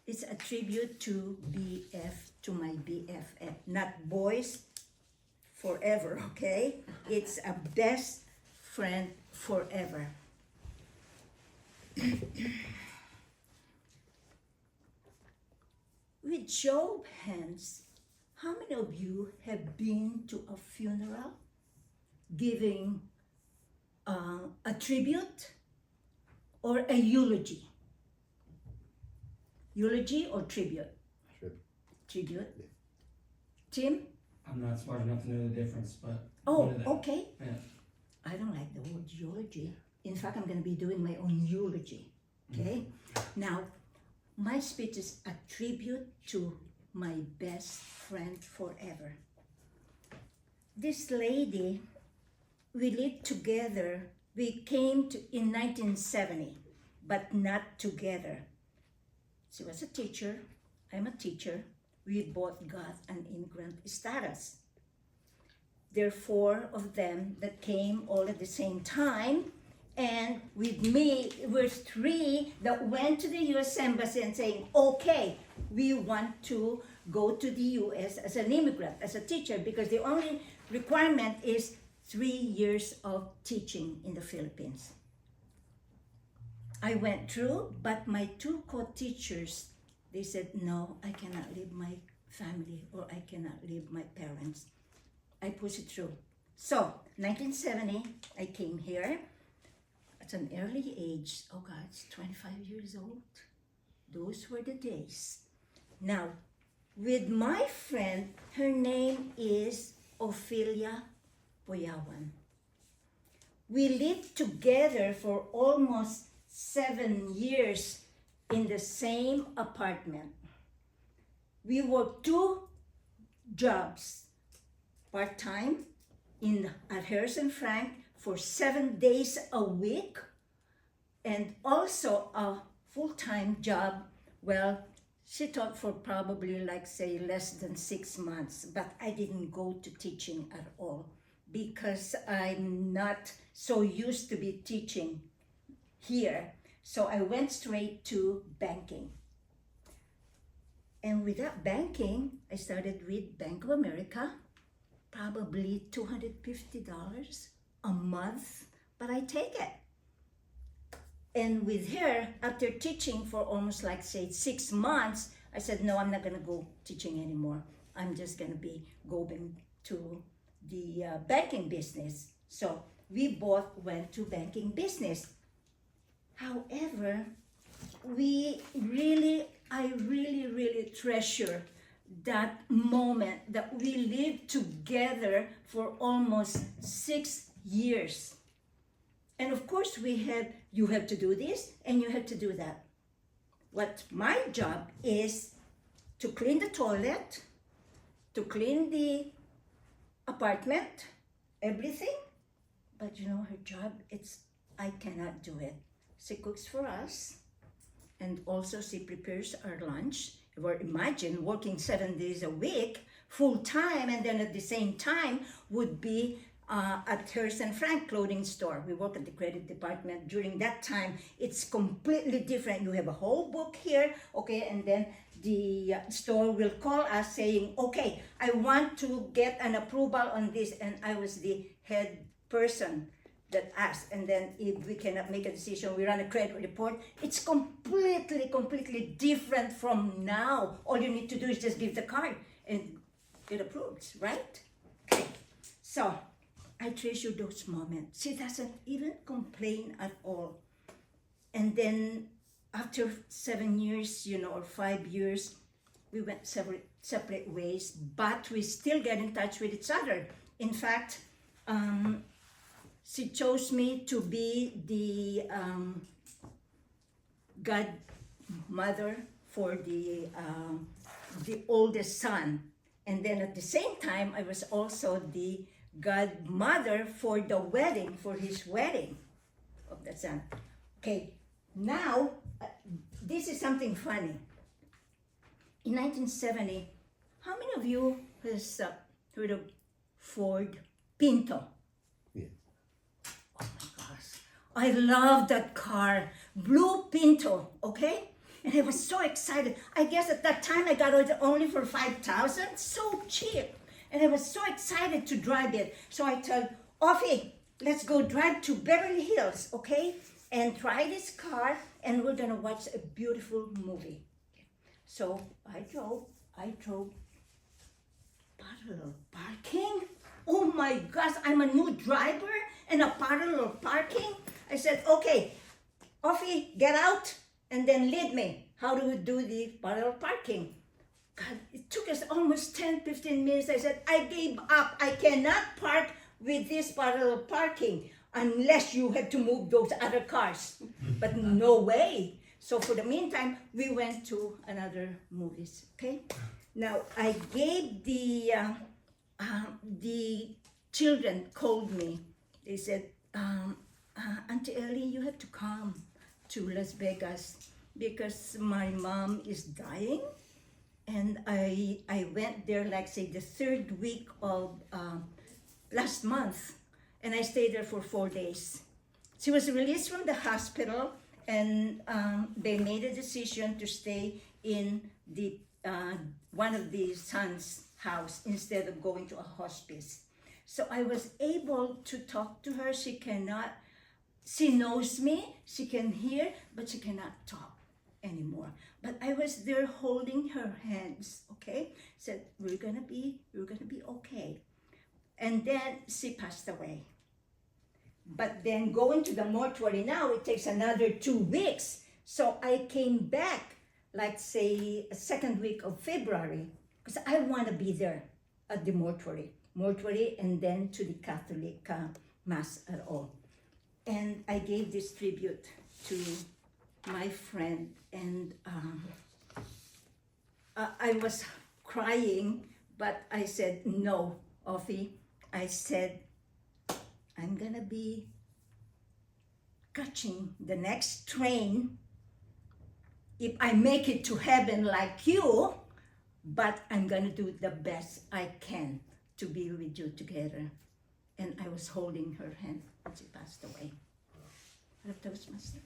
It's a tribute to BF, to my BFF, not boys forever, okay? It's a best friend forever. With show of hands, how many of you have been to a funeral giving a tribute or a eulogy? Eulogy or tribute? Tribute. Yeah. Tim? I'm not smart enough to know the difference, but Oh, one of them. okay. Yeah. I don't like the word eulogy. In fact, I'm going to be doing my own eulogy. Okay? Now, my speech is a tribute to my best friend forever. This lady, we lived together. We came to in 1970, but not together. She was a teacher. I'm a teacher. We both got an immigrant status. There are 4 of them that came all at the same time. And with me, we're 3 that went to the U.S. Embassy and saying, okay, we want to go to the U.S. as an immigrant, as a teacher, because the only requirement is 3 years of teaching in the Philippines. I went through, but my 2 co-teachers, they said, no, I cannot leave my family or I cannot leave my parents. I pushed it through. So, 1970, I came here. At an early age, oh God, it's 25 years old. Those were the days. Now, with my friend, her name is Ophelia Poyawan. We lived together for almost 7 years in the same apartment. We worked 2 jobs, part-time at Harrison Frank for 7 days a week, and also a full-time job. Well, she taught for probably like say less than 6 months, but I didn't go to teaching at all because I'm not so used to be teaching here. So I went straight to banking. And with that banking, I started with Bank of America, probably $250 a month, but I take it. And with her, after teaching for almost like say 6 months, I said, no, I'm not gonna go teaching anymore. I'm just gonna be going to the banking business. So we both went to banking business. However, I really treasure that moment that we lived together for almost 6 years. And of course you have to do this and you have to do that. What my job is to clean the toilet, to clean the apartment, everything. But you know, her job, I cannot do it. She cooks for us and also she prepares our lunch. Or imagine working 7 days a week, full time, and then at the same time would be at Harrison Frank clothing store. We work at the credit department. During that time, it's completely different. You have a whole book here, okay, and then the store will call us saying, okay, I want to get an approval on this, and I was the head person that asked. And then if we cannot make a decision, we run a credit report. It's completely different from now. All you need to do is just give the card and it approves, right? Okay, so I treasure those moments. She doesn't even complain at all. And then after 7 years, or 5 years, we went separate ways, but we still get in touch with each other. In fact, she chose me to be the godmother for the oldest son. And then at the same time, I was also the godmother for the wedding, for his wedding of the son. Okay, now, this is something funny. In 1970, how many of you has heard of Ford Pinto? Yes. Oh my gosh, I love that car, blue Pinto, okay? And I was so excited. I guess at that time I got it only for 5,000, so cheap. And I was so excited to drive it. So I told Offie, let's go drive to Beverly Hills, okay? And try this car, and we're gonna watch a beautiful movie. So I drove parallel parking. Oh my gosh, I'm a new driver and a parallel parking. I said, okay, Offie, get out and then lead me. How do we do the parallel parking? God, it took us almost 10, 15 minutes. I said, I gave up. I cannot park with this parallel parking unless you have to move those other cars. But no way. So for the meantime, we went to another movies, okay? Now, I gave the children called me. They said, Auntie Ellie, you have to come to Las Vegas because my mom is dying. And I went there, like say, the third week of last month. And I stayed there for 4 days. She was released from the hospital, and they made a decision to stay in the one of the sons' house instead of going to a hospice. So I was able to talk to her. She knows me, she can hear, but she cannot talk anymore. But I was there holding her hands, okay? Said, we're gonna be okay. And then she passed away. But then going to the mortuary now, it takes another 2 weeks. So I came back, like say, second week of February, because I want to be there at the mortuary, and then to the Catholic Mass at all. And I gave this tribute to my friend, and I was crying, but I said, no, Offie. I said, I'm gonna be catching the next train if I make it to heaven like you, but I'm gonna do the best I can to be with you together. And I was holding her hand when she passed away. Toastmaster.